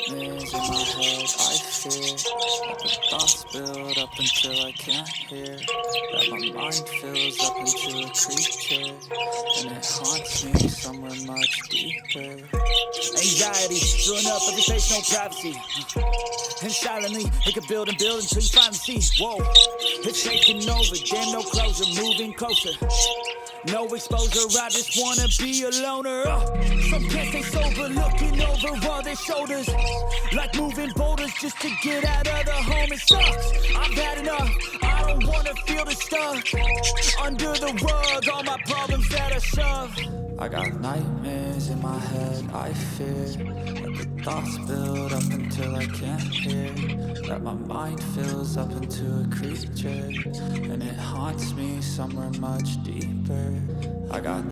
nightmares in my head, I fear that the thoughts build up until I can't hear, that my mind fills up into a creature, and it haunts me somewhere much deeper. Anxiety, filling up every space, no privacy. And silently, it could build and build until you finally see. Whoa, it's taking over, damn no closure, moving closer. No exposure, I just wanna be a loner. Some can't stay sober, looking over all their shoulders, like moving boulders just to get out of the home. It sucks, I've had enough, I don't wanna feel the stuff under the rug, all my problems that I shove. I got nightmares in my head, I fear that the thoughts build up until I can't hear, that my mind fills up into a creature, and it haunts me somewhere much deeper. I got